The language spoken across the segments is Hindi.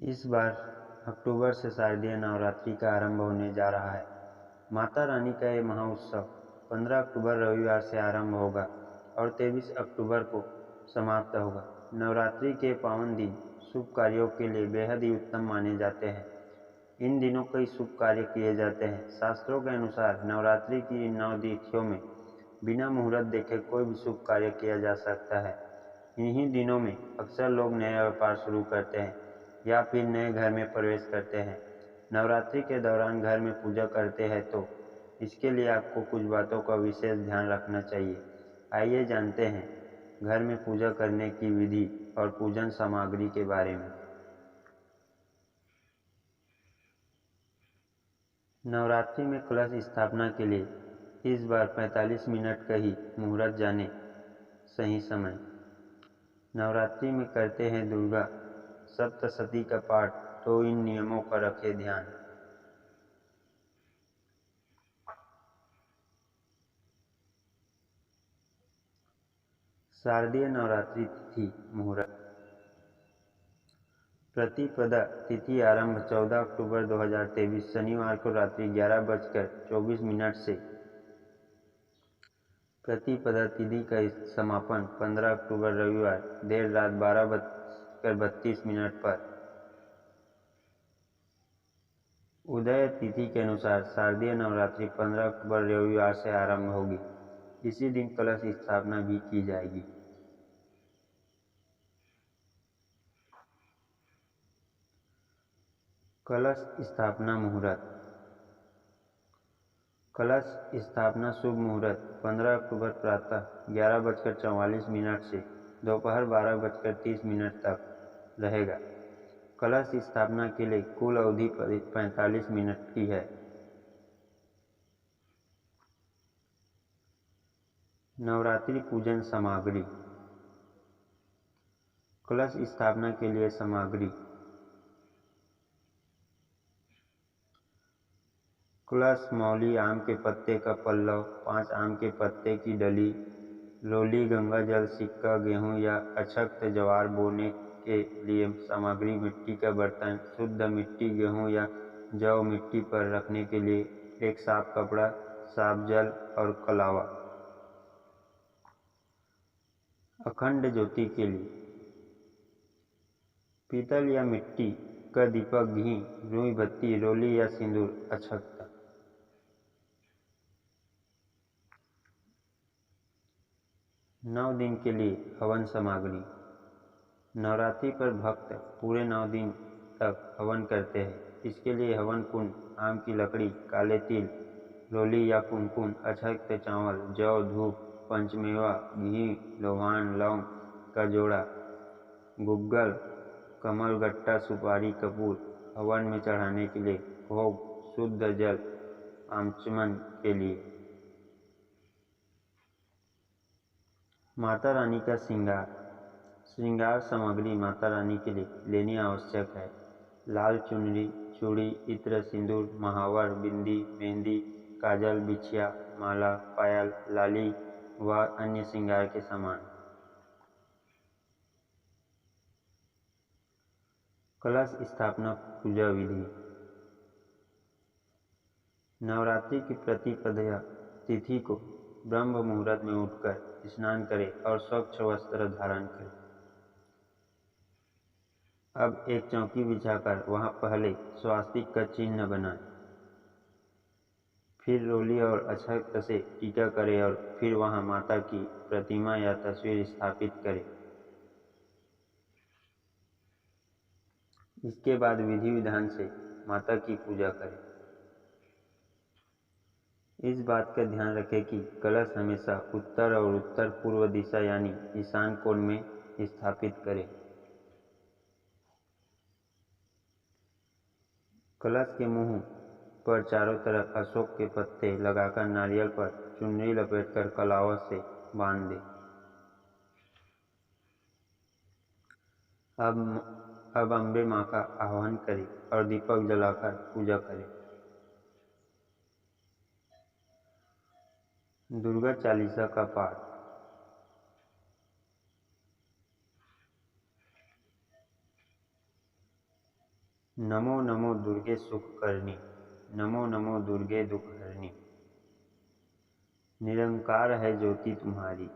इस बार अक्टूबर से शारदीय नवरात्रि का आरंभ होने जा रहा है। माता रानी का ये महाउत्सव 15 अक्टूबर रविवार से आरंभ होगा और 23 अक्टूबर को समाप्त होगा। नवरात्रि के पावन दिन शुभ कार्यों के लिए बेहद ही उत्तम माने जाते हैं। इन दिनों कई शुभ कार्य किए जाते हैं। शास्त्रों के अनुसार नवरात्रि की इन 9 तिथियों में बिना मुहूर्त देखे कोई भी शुभ कार्य किया जा सकता है। इन्हीं दिनों में अक्सर लोग नया व्यापार शुरू करते हैं या फिर नए घर में प्रवेश करते हैं। नवरात्रि के दौरान घर में पूजा करते हैं तो इसके लिए आपको कुछ बातों का विशेष ध्यान रखना चाहिए। आइए जानते हैं घर में पूजा करने की विधि और पूजन सामग्री के बारे में। नवरात्रि में कलश स्थापना के लिए इस बार 45 मिनट का ही मुहूर्त जाने सही समय। नवरात्रि में करते हैं दुर्गा सप्तशती का पाठ तो इन नियमों का रखें ध्यान। शारदीय नवरात्रि तिथि मुहूर्त। प्रतिपदा तिथि आरंभ 14 अक्टूबर 2023 शनिवार को रात्रि 11:24 से। प्रतिपदा तिथि का समापन 15 अक्टूबर रविवार देर रात 12:32 पर। उदय तिथि के अनुसार शारदीय नवरात्रि 15 अक्टूबर रविवार से आरंभ होगी। इसी दिन कलश स्थापना भी की जाएगी। कलश स्थापना मुहूर्त। कलश स्थापना शुभ मुहूर्त 15 अक्टूबर प्रातः 11:44 से दोपहर 12:30 तक रहेगा। कलश स्थापना के लिए कुल अवधि 45 मिनट की है। नवरात्रि पूजन सामग्री। कलश स्थापना के लिए सामग्री: कलश, मौली, आम के पत्ते का पल्लव, 5 आम के पत्ते की डली, रोली, गंगा जल, सिक्का, गेहूं या अक्षत, ज्वार बोने के लिए सामग्री, मिट्टी का बर्तन, शुद्ध मिट्टी, गेहूं या जौ मिट्टी पर रखने के लिए एक साफ कपड़ा, साफ जल और कलावा। अखंड ज्योति के लिए पीतल या मिट्टी का दीपक, घी, रुई बत्ती, रोली या सिंदूर, अक्षत। 9 दिन के लिए हवन सामग्री। नवरात्रि पर भक्त पूरे 9 दिन तक हवन करते हैं। इसके लिए हवन कुंड, आम की लकड़ी, काले तिल, रोली या कुमकुम, अक्षत, चावल, जौ, धूप, पंचमेवा, घी, लोहान, लौंग का जोड़ा, गुग्गल, कमल गट्टा, सुपारी, कपूर। हवन में चढ़ाने के लिए भोग, शुद्ध जल, आचमन के लिए। माता रानी का श्रृंगार। श्रृंगार सामग्री माता रानी के लिए लेनी आवश्यक है। लाल चुनरी, चूड़ी, इत्र, सिंदूर, महावर, बिंदी, मेहंदी, काजल, बिछिया, माला, पायल, लाली व अन्य श्रृंगार के सामान। कलश स्थापना पूजा विधि। नवरात्रि की प्रतिपदा तिथि को ब्रह्म मुहूर्त में उठकर स्नान करें और स्वच्छ वस्त्र धारण करें। अब एक चौकी बिछाकर वहां पहले स्वास्तिक का चिन्ह बनाएं। फिर रोली और अक्षत से टीका करें और फिर वहां माता की प्रतिमा या तस्वीर स्थापित करें। इसके बाद विधि विधान से माता की पूजा करें। इस बात का ध्यान रखें कि कलश हमेशा उत्तर और उत्तर पूर्व दिशा यानी ईशान कोण में स्थापित करें। कलश के मुंह पर चारों तरफ अशोक के पत्ते लगाकर नारियल पर चुनरी लपेटकर कलावा से बांध दें। अब अम्बे माँ का आह्वान करें और दीपक जलाकर पूजा करें। दुर्गा चालीसा का पाठ। नमो नमो दुर्गे सुख करनी, नमो नमो दुर्गे दुख हरनी। निरंकार है ज्योति तुम्हारी,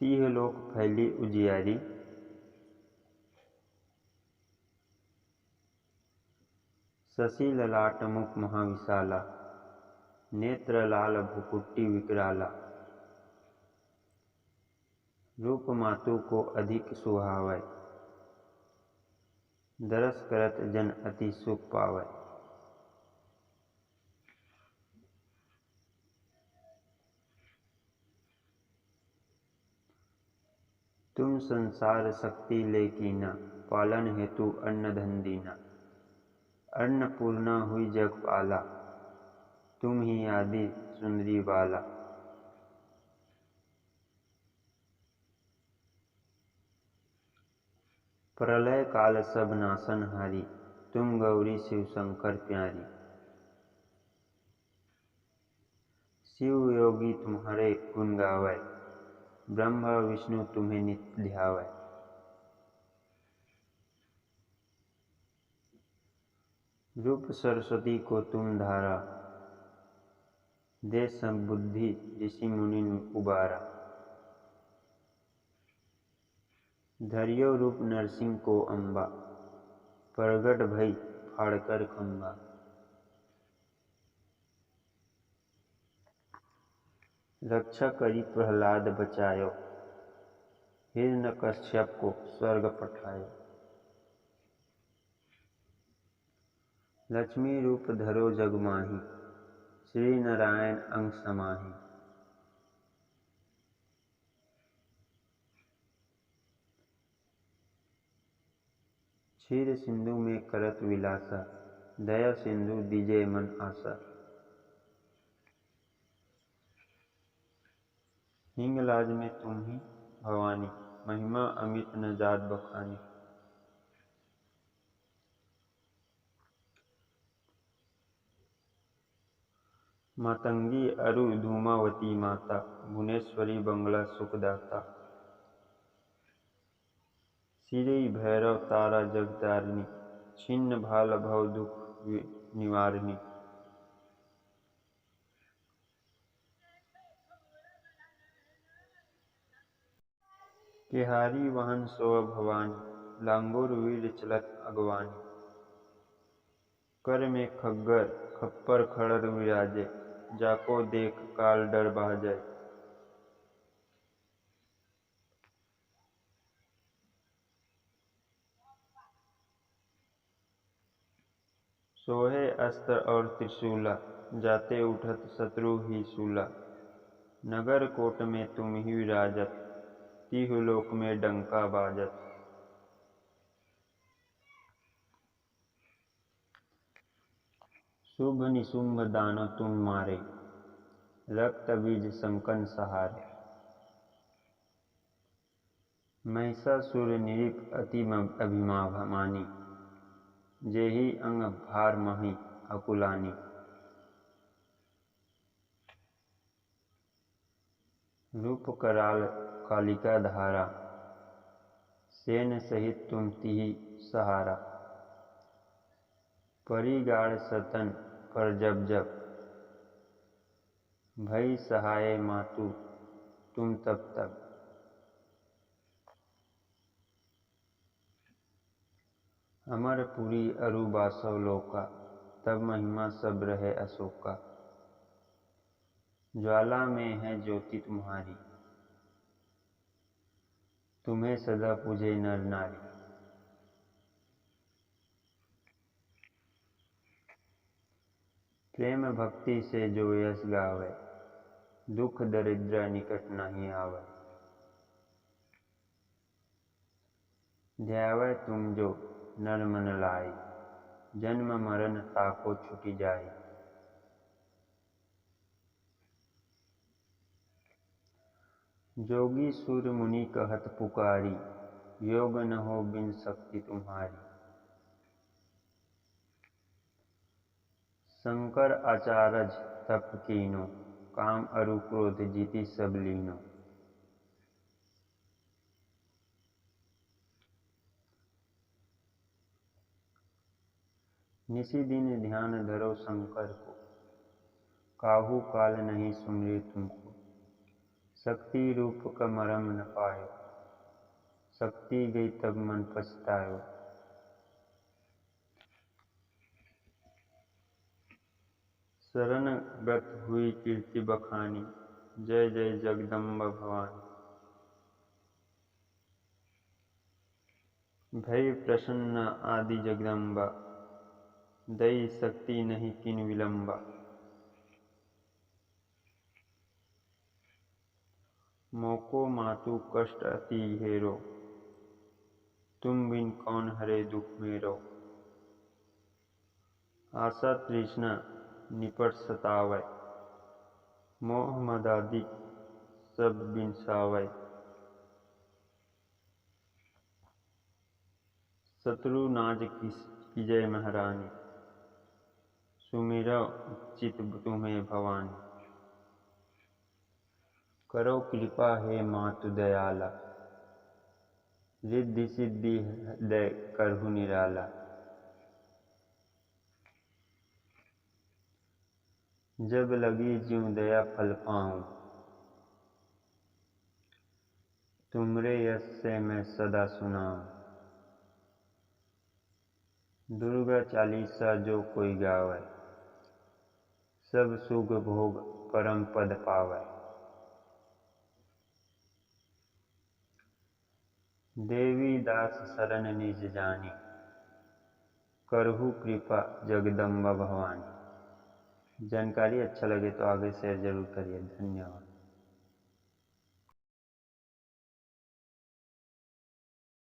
तीह लोक फैली उजियारी। शशि ललाट मुख महाविशाला, नेत्र लाल भुकुट्टी विकराला। रूप मातु को अधिक सुहावै, दरस करत जन अति सुख पावै। तुम संसार शक्ति ले कीना, पालन हेतु अन्न धन दीना। अन्नपूर्णा हुई जग पाला, तुम ही आदि सुंदरी बाला। प्रलय काल सब नासन हारी, तुम गौरी शिव शंकर प्यारी। शिव योगी तुम्हारे गुण गावै, ब्रह्मा विष्णु तुम्हें नित्य ध्यावै। रूप सरस्वती को तुम धारा, दे संबुद्धि ऋषि मुनि उबारा। धरियो रूप नरसिंह को अम्बा, प्रगट भई फाड़कर खंबा। रक्षा करी प्रहलाद बचायो, हिरण्यकश्यप को स्वर्ग पठायो। लक्ष्मी रूप धरो जग माही, श्री नारायण अंग समाही। क्षीर सिंधु में करत विलासा, दया सिंधु दीजे मन आशा। हिंगलाज में तुम ही भवानी, महिमा अमित न जात बखानी। मातंगी अरु धूमावती माता, भुवनेश्वरी बंगला सुखदाता। श्री भैरव तारा जगतारिणी, छिन्न भाल भव दुख निवारिणी। केहारी वाहन सोअ भवानी, लांगुर वीर चलत अगवानी। कर में खग्गर खप्पर खड़ग विराजे, जाको देख काल डर भाजै। सोहे अस्त्र और त्रिशूला, जाते उठत शत्रु ही सूला। नगर कोट में तुम ही विराजत, तीहु लोक में डंका बाजत। शुभ निशुंभ दानव तुम मारे, रक्त बीज संकन सहारे। महिषासुर निरीप अति अभिमानी, जेहि अंग भार मही अकुलानी। रूप कराल कालिका धारा, सेन सहित तुम तिहि सहारा। परिगाड़ सतन पर जब जब, भई सहाय मातु तुम तब तब। अमरपुरी अरु बासव लोका, तब महिमा सब रहे अशोका। ज्वाला में है ज्योति तुम्हारी, तुम्हें सदा पूजे नर नारी। प्रेम भक्ति से जो यश गावे, दुख दरिद्र निकट नहीं आवे। ध्यावै तुम जो नर मन लाई, जन्म मरण ताको छुटी जाई। जोगी सूर मुनि कहत पुकारी, योग न हो बिन शक्ति तुम्हारी। शंकर आचारज तप कीनो, काम अरु क्रोध जीति सब लीनो। निसी दिन ध्यान धरो शंकर को, काहू काल नहीं सुमरे तुमको। शक्ति रूप का मरम न पायो, शक्ति गई तब मन पछतायो। शरणगत हुई कीर्ति बखानी, जय जय जगदम्बा भवानी। भय प्रसन्न आदि जगदम्बा, दई शक्ति नहीं किन विलंबा। मोको मातु कष्ट अति हेरो, तुम बिन कौन हरे दुख मेरो। आशा तृष्णा निपट सतावै, मोह मद आदि सब बिनसावै। शत्रु नाज कीजय महारानी, सुमिरौ चित तुम्हें भवानी। करो कृपा हे मातु दयाला, रिद्धि सिद्धि दय करहु निराला। जब लगी ज्यों दया फल पाऊं, तुमरे यश से मैं सदा सुनाऊं। दुर्गा चालीसा जो कोई गावै, सब सुख भोग परम पद पावै। देवी दास शरण निज जानी, करहु कृपा जगदम्बा भवानी। जानकारी अच्छा लगे तो आगे शेयर जरूर करिए। धन्यवाद।